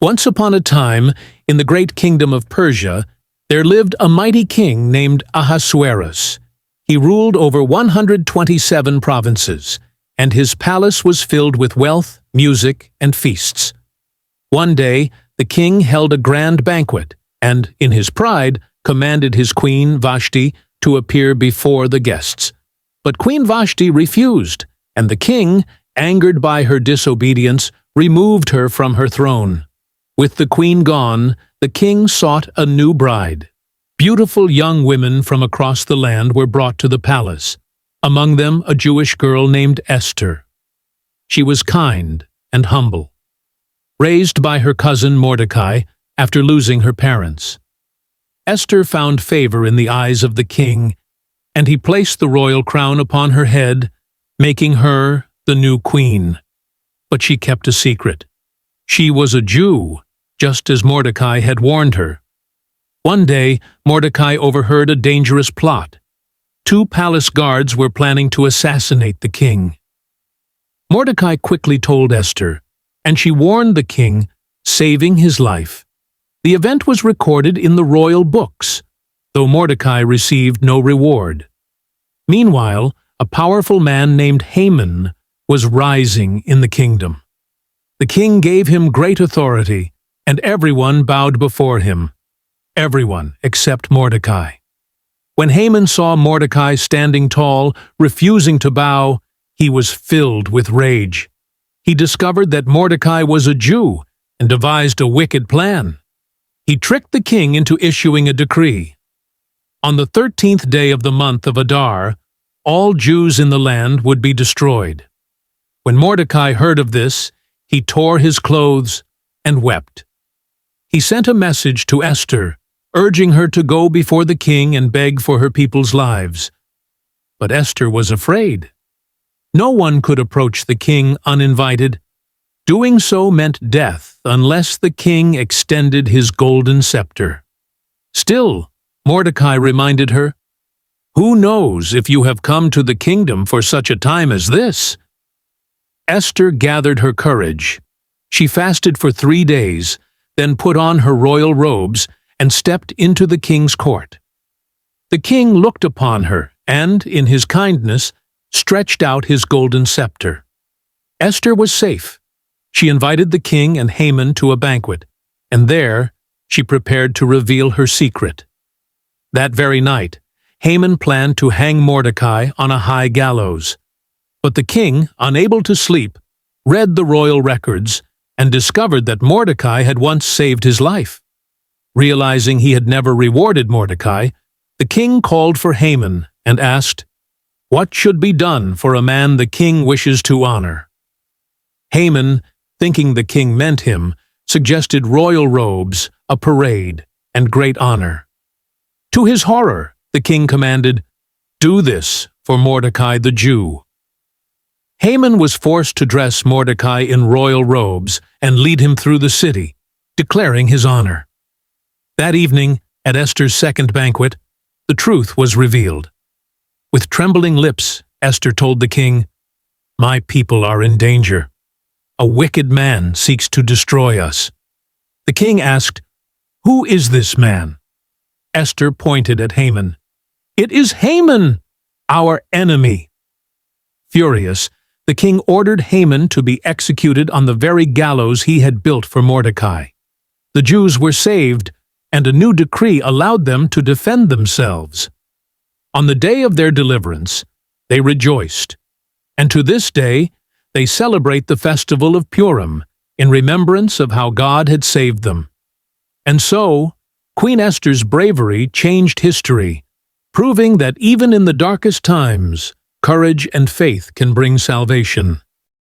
Once upon a time, in the great kingdom of Persia, there lived a mighty king named Ahasuerus. He ruled over 127 provinces, and his palace was filled with wealth, music, and feasts. One day, the king held a grand banquet, and, in his pride, commanded his queen, Vashti, to appear before the guests. But Queen Vashti refused, and the king, angered by her disobedience, removed her from her throne. With the queen gone, the king sought a new bride. Beautiful young women from across the land were brought to the palace, among them a Jewish girl named Esther. She was kind and humble, raised by her cousin Mordecai after losing her parents. Esther found favor in the eyes of the king, and he placed the royal crown upon her head, making her the new queen. But she kept a secret. She was a Jew, just as Mordecai had warned her. One day, Mordecai overheard a dangerous plot. 2 palace guards were planning to assassinate the king. Mordecai quickly told Esther, and she warned the king, saving his life. The event was recorded in the royal books, though Mordecai received no reward. Meanwhile, a powerful man named Haman was rising in the kingdom. The king gave him great authority, and everyone bowed before him. Everyone except Mordecai. When Haman saw Mordecai standing tall, refusing to bow, he was filled with rage. He discovered that Mordecai was a Jew and devised a wicked plan. He tricked the king into issuing a decree. On the 13th day of the month of Adar, all Jews in the land would be destroyed. When Mordecai heard of this, he tore his clothes and wept. He sent a message to Esther, urging her to go before the king and beg for her people's lives. But Esther was afraid. No one could approach the king uninvited. Doing so meant death unless the king extended his golden scepter. Still, Mordecai reminded her, "Who knows if you have come to the kingdom for such a time as this?" Esther gathered her courage. She fasted for 3 days, then put on her royal robes and stepped into the king's court. The king looked upon her and, in his kindness, stretched out his golden scepter. Esther was safe. She invited the king and Haman to a banquet, and there she prepared to reveal her secret. That very night, Haman planned to hang Mordecai on a high gallows. But the king, unable to sleep, read the royal records and discovered that Mordecai had once saved his life. Realizing he had never rewarded Mordecai, the king called for Haman and asked, "What should be done for a man the king wishes to honor?" Haman, thinking the king meant him, suggested royal robes, a parade, and great honor. To his horror, the king commanded, "Do this for Mordecai the Jew." Haman was forced to dress Mordecai in royal robes and lead him through the city, declaring his honor. That evening, at Esther's second banquet, the truth was revealed. With trembling lips, Esther told the king, "My people are in danger. A wicked man seeks to destroy us." The king asked, "Who is this man?" Esther pointed at Haman. "It is Haman, our enemy." Furious, the king ordered Haman to be executed on the very gallows he had built for Mordecai. The Jews were saved, and a new decree allowed them to defend themselves. On the day of their deliverance, they rejoiced, and to this day they celebrate the festival of Purim in remembrance of how God had saved them. And so, Queen Esther's bravery changed history, proving that even in the darkest times, courage and faith can bring salvation.